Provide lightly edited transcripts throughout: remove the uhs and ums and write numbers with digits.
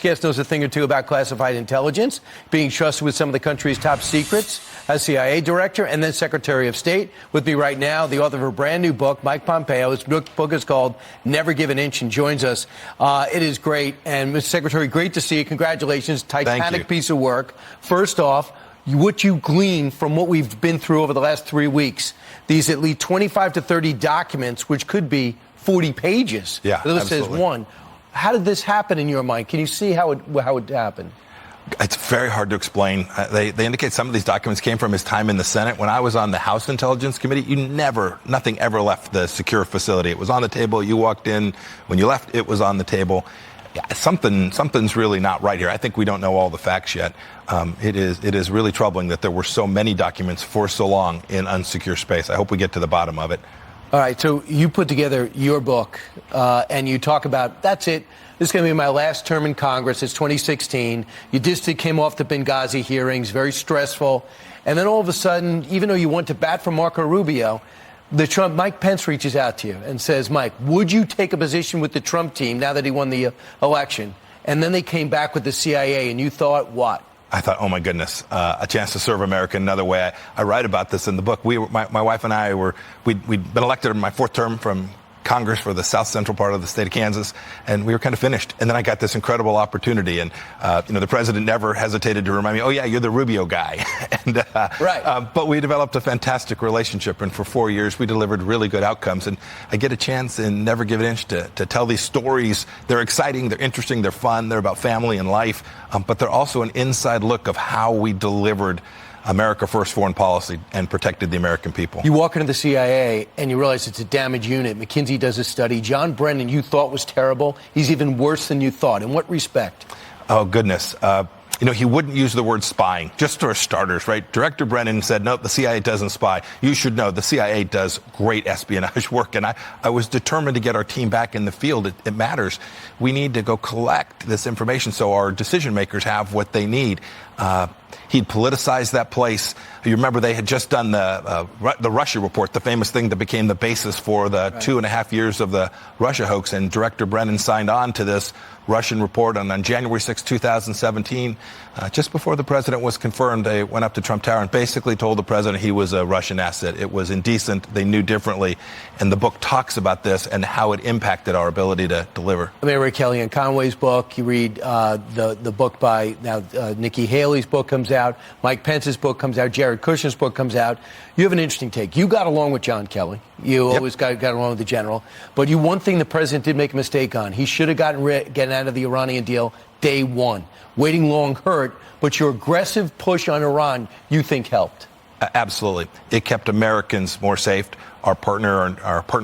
Guest knows a thing or two about classified intelligence, being trusted with some of the country's top secrets as CIA director and then Secretary of State. With me right now, the author of a brand new book, Mike Pompeo. His book is called Never Give an Inch and joins us. It is great. And Mr. Secretary, great to see you. Congratulations. Titanic piece of work. First off, what you glean from what we've been through over the last 3 weeks, these at least 25 to 30 documents, which could be 40 pages. Yeah, this absolutely. says one. How did this happen in your mind? Can you see how it happened? It's very hard to explain. They indicate some of these documents came from his time in the Senate. When I was on the House Intelligence Committee, nothing ever left the secure facility. It was on the table. You walked in. When you left, it was on the table. Yeah, something's really not right here. I think we don't know all the facts yet. It is really troubling that there were so many documents for so long in unsecure space. I hope we get to the bottom of it. All right, so you put together your book, and you talk about, that's it, this is going to be my last term in Congress. It's 2016. You just came off the Benghazi hearings, very stressful. And then all of a sudden, even though you went to bat for Marco Rubio, Mike Pence reaches out to you and says, Mike, would you take a position with the Trump team now that he won the election? And then they came back with the CIA, and you thought, what? I thought, oh, my goodness, a chance to serve America in another way. I write about this in the book. My wife and I we'd been elected in my fourth term from Congress for the south central part of the state of Kansas, and we were kind of finished. And then I got this incredible opportunity, and the president never hesitated to remind me, oh yeah, you're the Rubio guy. And right. But we developed a fantastic relationship, and for 4 years we delivered really good outcomes. And I get a chance in Never Give an Inch to tell these stories. They're exciting, they're interesting, they're fun, they're about family and life, but they're also an inside look of how we delivered America First foreign policy and protected the American people. You walk into the CIA and you realize it's a damaged unit. McKinsey does a study. John Brennan, you thought was terrible. He's even worse than you thought. In what respect? Oh, goodness. He wouldn't use the word spying, just for starters, right? Director Brennan said, no, the CIA doesn't spy. You should know the CIA does great espionage work. And I was determined to get our team back in the field. It matters. We need to go collect this information so our decision makers have what they need. He'd politicized that place. You remember they had just done the Russia report, the famous thing that became the basis for the 2.5 years of the Russia hoax. And Director Brennan signed on to this Russian report. And on January 6, 2017, just before the president was confirmed, they went up to Trump Tower and basically told the president he was a Russian asset. It was indecent. They knew differently. And the book talks about this and how it impacted our ability to deliver. I mean, I read Kellyanne Conway's book. You read the book by now Nikki Haley's book comes out. Mike Pence's book comes out. Jared Kushner's book comes out. You have an interesting take. You got along with John Kelly. You always got along with the general. But one thing the president did make a mistake on. He should have gotten out of the Iranian deal day one. Waiting long hurt, but your aggressive push on Iran, you think helped. Absolutely. It kept Americans more safe. Our partner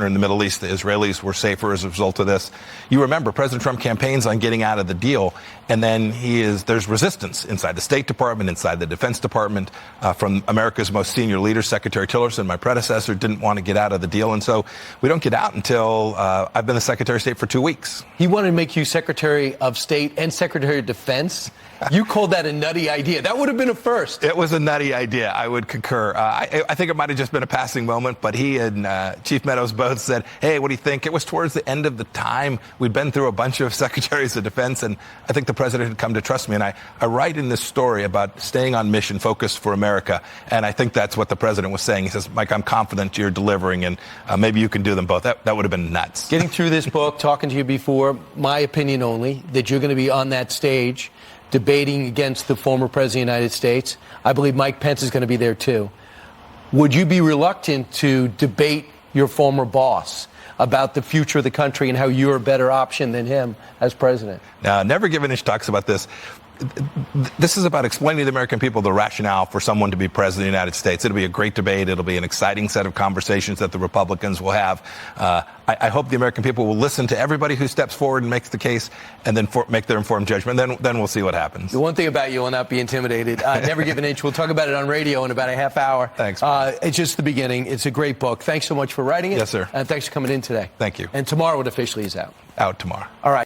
in the Middle East, the Israelis, were safer as a result of this. You remember, President Trump campaigns on getting out of the deal, and then there's resistance inside the State Department, inside the Defense Department, from America's most senior leader, Secretary Tillerson, my predecessor, didn't want to get out of the deal. And so we don't get out until I've been the Secretary of State for 2 weeks. He wanted to make you Secretary of State and Secretary of Defense. You called that a nutty idea. That would have been a first. It was a nutty idea. I would concur. I think it might have just been a passing moment, but he and Chief Meadows both said, hey, what do you think? It was towards the end of the time. We'd been through a bunch of secretaries of defense, and I think the president had come to trust me. And I write in this story about staying on mission, focused for America. And I think that's what the president was saying. He says, Mike, I'm confident you're delivering, and maybe you can do them both. That would have been nuts. Getting through this book, talking to you before, my opinion only, that you're going to be on that stage debating against the former president of the United States. I believe Mike Pence is going to be there, too. Would you be reluctant to debate your former boss about the future of the country and how you're a better option than him as president? Never Give an Inch talks about this. This is about explaining to the American people the rationale for someone to be president of the United States. It'll be a great debate. It'll be an exciting set of conversations that the Republicans will have. I hope the American people will listen to everybody who steps forward and makes the case, and then make their informed judgment. Then we'll see what happens. The one thing about you will not be intimidated. Never Give an Inch. We'll talk about it on radio in about a half hour. Thanks. It's just the beginning. It's a great book. Thanks so much for writing it. Yes, sir. And thanks for coming in today. Thank you. And tomorrow it officially is out. Out tomorrow. All right.